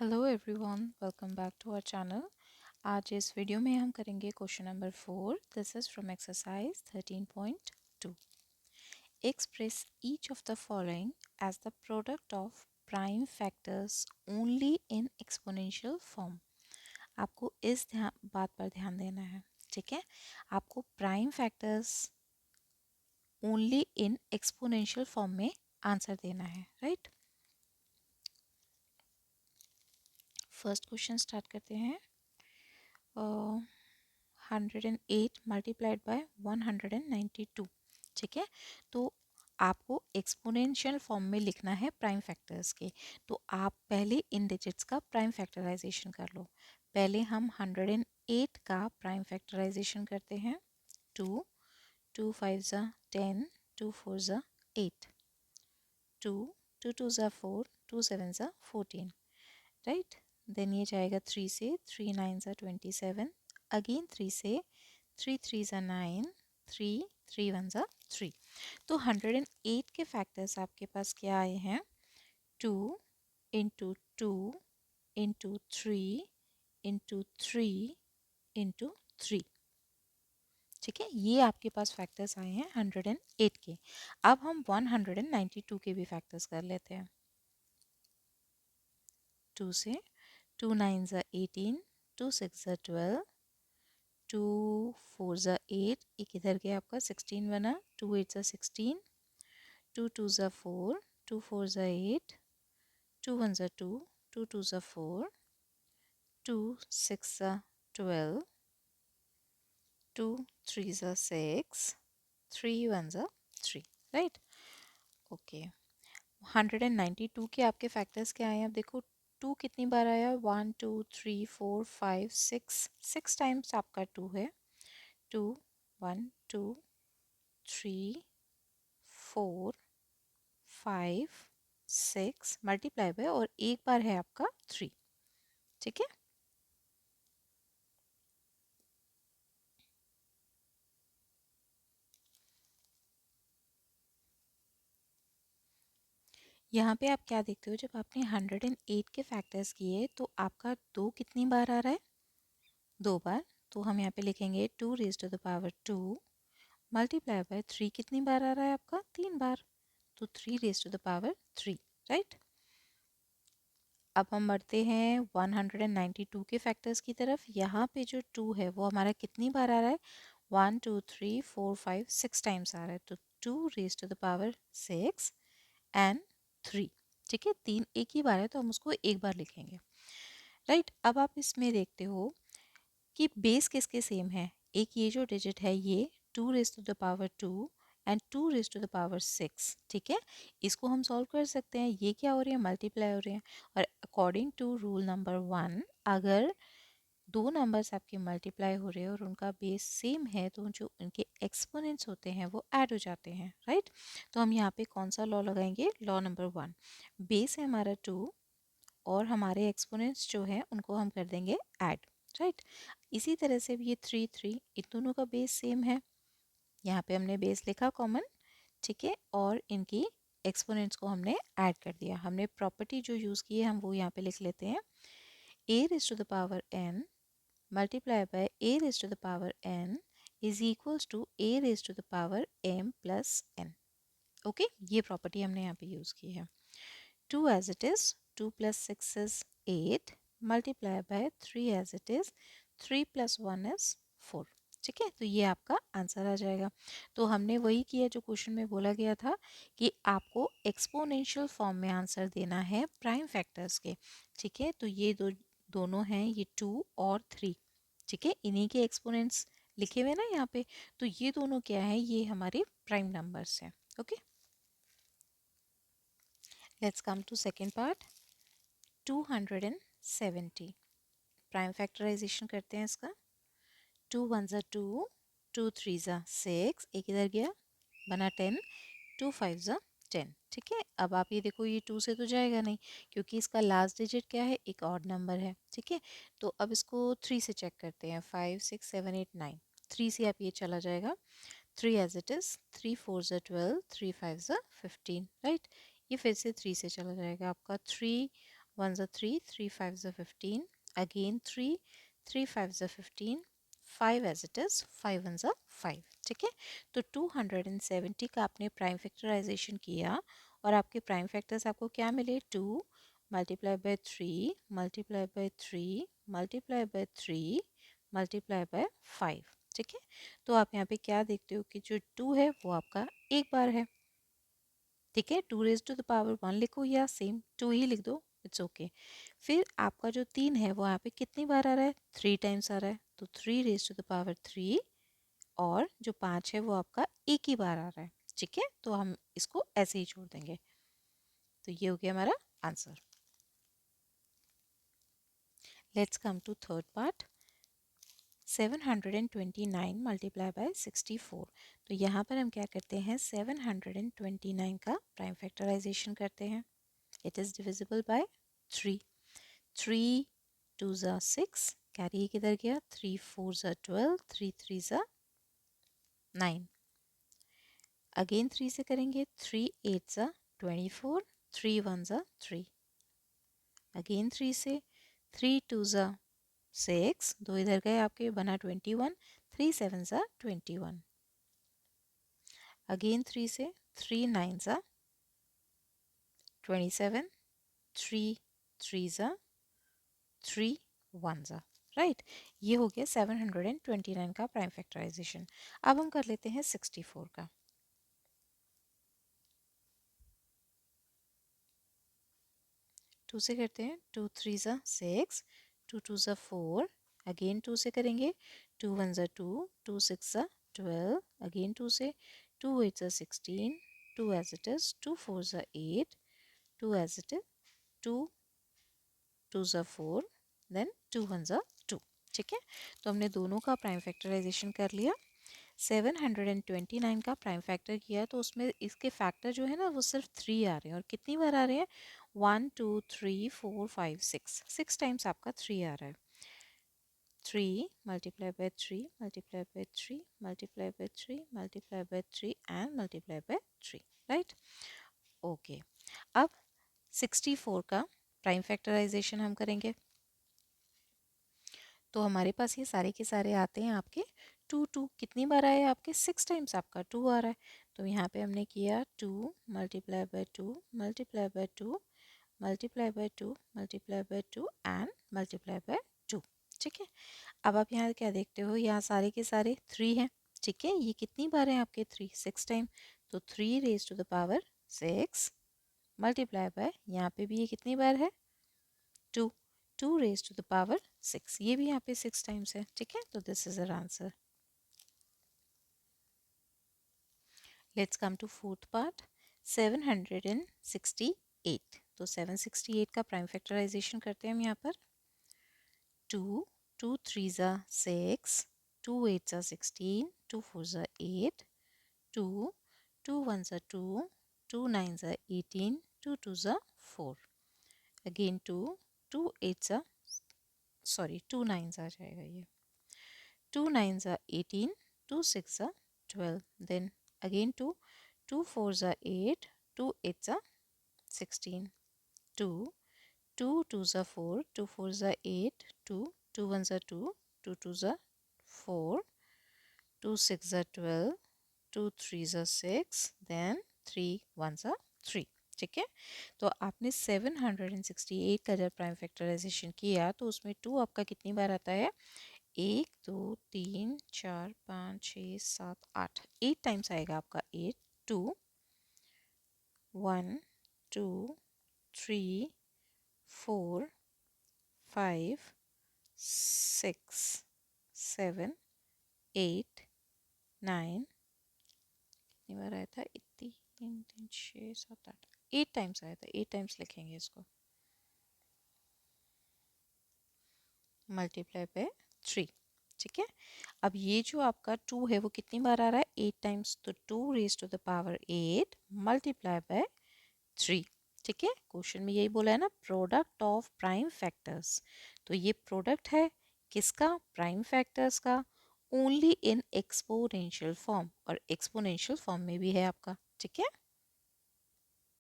Hello everyone, welcome back to our channel. आज इस video में हम करेंगे question number 4। This is from exercise 13.2। Express each of the following as the product of prime factors only in exponential form. आपको इस बात पर ध्यान देना है, ठीक है। आपको prime factors only in exponential form में आंसर देना है, राइट। फर्स्ट क्वेश्चन स्टार्ट करते हैं। 108 मल्टीप्लाइड बाय 192, ठीक है। तो आपको एक्सपोनेंशियल फॉर्म में लिखना है प्राइम फैक्टर्स के। तो आप पहले इन डिजिट्स का प्राइम फैक्टराइजेशन कर लो। पहले हम 108 का प्राइम फैक्टराइजेशन करते हैं। 2 2 5 ज़ा 10, 2 4 ज़ा 8, 2 2 2 ज़ा 4, 2 7 ज़ा 14, राइट। देन ये जाएगा 3 से, 3 9 ज़ा 27, अगेन 3 से, 3 3 ज़ा 9, 3 3 1 ज़ा 3। तो 108 के फैक्टर्स आपके पास क्या आए हैं? 2 इंटू 2 इंटू 3 इंटू 3 इंटू 3, ठीक है। ये आपके पास फैक्टर्स आए हैं 108 के। अब हम 192 के भी फैक्टर्स कर लेते हैं। 2 से, 2 9 ज़ा 18, 2 6 ज़ा 12, 2 4 ज़ा 8, एक इधर गया आपका 16 बना, 2 8 ज़ा 16, 2 2 ज़ा 4, 2 4 ज़ा 8, 2 1 ज़ा 2, 2 2 ज़ा 4, 2 6 ज़ा 12, 2 3 ज़ा 6, 3 1 ज़ा 3, राइट। ओके, 192 के आपके फैक्टर्स क्या आए हैं? अब देखो 2 कितनी बार आया? 1 2 3 4 5 6 टाइम्स आपका 2 है। 2 1 2 3 4 5 6 मल्टीप्लाई बाय, और एक बार है आपका 3, ठीक है। यहाँ पे आप क्या देखते हो, जब आपने 108 के फैक्टर्स किए तो आपका 2 कितनी बार आ रहा है? 2 बार। तो हम यहाँ पे लिखेंगे 2 raise to the power 2 multiply by 3 कितनी बार आ रहा है आपका? 3 बार। तो 3 raise to the power 3, right. अब हम बढ़ते हैं 192 के फैक्टर्स की तरफ। यहाँ पे जो 2 है वो हमारा कितनी बार आ रहा है? 1 2 3 4 5 6 टाइम्स आ रहा है। तो 2 raise to the power 6 and 3, ठीक है। 3 एक ही बार है तो हम उसको एक बार लिखेंगे, राइट। अब आप इसमें देखते हो कि बेस किसके सेम है। एक ये जो डिजिट है ये 2 raise to the power 2 and 2 raise to the power 6, ठीक है। इसको हम सॉल्व कर सकते हैं। ये क्या हो रही है? मल्टीप्लाई हो रही है। और अकॉर्डिंग टू रूल नंबर 1, अगर दो नंबर्स आपके मल्टीप्लाई हो रहे हैं और उनका बेस सेम है तो जो उनके एक्सपोनेंट्स होते हैं वो ऐड हो जाते हैं, राइट। तो हम यहाँ पे कौन सा लॉ लगाएंगे? Law number 1। बेस है हमारा 2 और हमारे एक्सपोनेंट्स जो है उनको हम कर देंगे ऐड, राइट। इसी तरह से भी ये 3 3, इन दोनों का बेस सेम है। यहाँ पे हमने बेस लिखा कॉमन, ठीक है, और इनकी एक्सपोनेंट्स को हमने ऐड कर दिया। हमने प्रॉपर्टी जो यूज़ की है हम वो यहाँ पे लिख लेते हैं। a raised to the power n multiplied by a raised to the power n is equals to a raised to the power m plus n। Okay, ये प्रॉपर्टी हमने यहाँ पे यूज़ की है। 2 as it is, 2 plus 6 is 8 multiplied by 3 as it is, 3 plus 1 is 4, ठीक है। तो ये आपका आंसर आ जाएगा। तो हमने वही किया जो क्वेश्चन में बोला गया था कि आपको एक्सपोनेंशियल फॉर्म में आंसर देना है प्राइम फैक्टर्स के, ठीक है। तो ये दोनों हैं, ये 2 और 3, ठीक है। इन्हीं के एक्सपोनेंट्स लिखे हुए ना यहाँ पे। तो ये दोनों क्या है? ये हमारे प्राइम नंबर्स हैं। Okay, let's come to second part. 270 prime factorisation करते हैं इसका। 2 1 ज़ा 2, 2 3 ज़ा 6, एक इधर गया बना 10, 2 5 ज़ा 10, ठीक है। अब आप ये देखो, ये 2 से तो जाएगा नहीं क्योंकि इसका लास्ट डिजिट क्या है? एक ऑड नंबर है, ठीक है। तो अब इसको 3 से चेक करते हैं। 5 6 7 8 9, 3 से आप ये चला जाएगा। 3 एज इट इज़, 3 4 ज़ा 12, 3 5 ज़ा 15, राइट। ये फिर से 3 से चला जाएगा आपका। 3 1s are 3, 3 5s are 15, again 3, 3 5s are 15, 5 as it is, 5 1s are 5. ठीक है, तो 270 का आपने प्राइम फैक्टराइजेशन किया और आपके प्राइम फैक्टर्स आपको क्या मिले, 2 multiply by 3 multiply by 3 multiply by 3 multiply by 5. ठीक है, तो आप यहाँ पे क्या देखते हो कि जो 2 है वो आपका एक बार है. ठीक है, 2 रेज टू द पावर 1 लिखो या सेम 2 ही लिख दो, इट्स ओके. फिर आपका जो 3 है वो यहाँ पे कितनी बार आ रहा है, 3 टाइम्स आ रहा है, तो 3 रेज टू द पावर 3. और जो 5 है वो आपका एक ही बार आ रहा है. ठीक है, तो हम इसको ऐसे ही छोड़ देंगे. तो ये हो गया हमारा answer. Let's come to third part. 729 multiply by 64. तो यहाँ पर हम क्या करते हैं, 729 का प्राइम फैक्टराइजेशन करते हैं. It is divisible by 3. 3 2s are 6, carry किधर गया, 3 4s are 12, 3 3s are 9. Again 3 से करेंगे, 3 8s are 24, 3 1s are 3. Again 3 से, 3 2s are 6, दो इधर गए आपके, बना 21, 3 7s are 21. अगेन 3 से, 3 9s are 27, 3 3s are 3 1s are. Right, ये हो गया 729 का प्राइम फैक्टराइजेशन. अब हम कर लेते हैं 64 का. 2 से करते हैं, 2 3s are 6, 2 2s are 4, again 2 से करेंगे, 2 1s are 2, 2 6s are 12, again 2 से, 2 8s are 16, 2 as it is, 2 4s are 8, 2 as it is, 2 2s are 4, then 2 1s are 2. ठीक है, तो हमने दोनों का प्राइम फैक्टराइजेशन कर लिया. 729 का प्राइम फैक्टर किया तो उसमें इसके फैक्टर जो है ना वो सिर्फ 3 आ रहे हैं. और कितनी बार आ रहे हैं, 1 2 3 4 5 6, 6 टाइम्स आपका 3 आ रहा है. 3 multiply by 3 multiply by 3 multiply by 3 multiply by 3 and multiply by 3. Right, okay. अब 64 का प्राइम फैक्टराइजेशन हम करेंगे. तो हमारे पास ये सारे के सारे आते हैं आपके 2 2. कितनी बार आए आपके, 6 टाइम्स आपका 2 आ रहा है. तो यहाँ पे हमने किया 2 multiply bye 2 multiply bye 2 multiply bye 2 multiply bye 2 and multiply by 2. ठीक है, अब आप यहाँ क्या देखते हो, यहाँ सारे के सारे 3 हैं. ठीक है, ये कितनी बार है आपके 3, 6 टाइम. तो 3 raise to the power 6 multiply by, यहाँ पे भी ये कितनी बार है, 2, 2 रेज टू द पावर 6, ये भी यहाँ पे 6 टाइम्स है. ठीक है, तो this is our answer. Let's come to fourth part. 768. तो 768 का प्राइम फैक्टराइजेशन करते हैं हम यहाँ पर. 2 2 3s are 6, 2 8s are 16, 2 4s are 8, 2 2 1s are 2, 2 9s are 18, 2 2s are 4. Again 2 2 8s are, sorry 2 9s आ जाएगा ये, 2 9s are 18, 2 6 are 12, then again 2 2 4s are 8, 2 8s are 16, 2 2 2s are 4, 2 4s are 8, 2 2 1s are 2, 2 2s are 4, 2 6 are 12, 2 3s are 6, then 3 1s are 3. ठीक है, तो आपने 768 का जब prime factorisation किया तो उसमें 2 आपका कितनी बार आता है, 1 2 3 4 5 6 7 8, 8 टाइम्स आएगा आपका 8. 2 1 2 3 4 5 6 7 8 9, कितनी बार आया था, 3 3 6 7 8, 8 टाइम्स आया था. 8 टाइम्स लिखेंगे इसको, मल्टीप्लाई बाय 3. ठीक है, अब ये जो आपका 2 है वो कितनी बार आ रहा है, 8 टाइम्स. तो 2 raise to the power 8 multiply by 3. ठीक है, क्वेश्चन में यही बोला है ना, प्रोडक्ट ऑफ प्राइम फैक्टर्स. तो ये प्रोडक्ट है किसका, प्राइम फैक्टर्स का, ओनली इन एक्सपोनेंशियल फॉर्म. और एक्सपोनेंशियल फॉर्म में भी है आपका. ठीक है,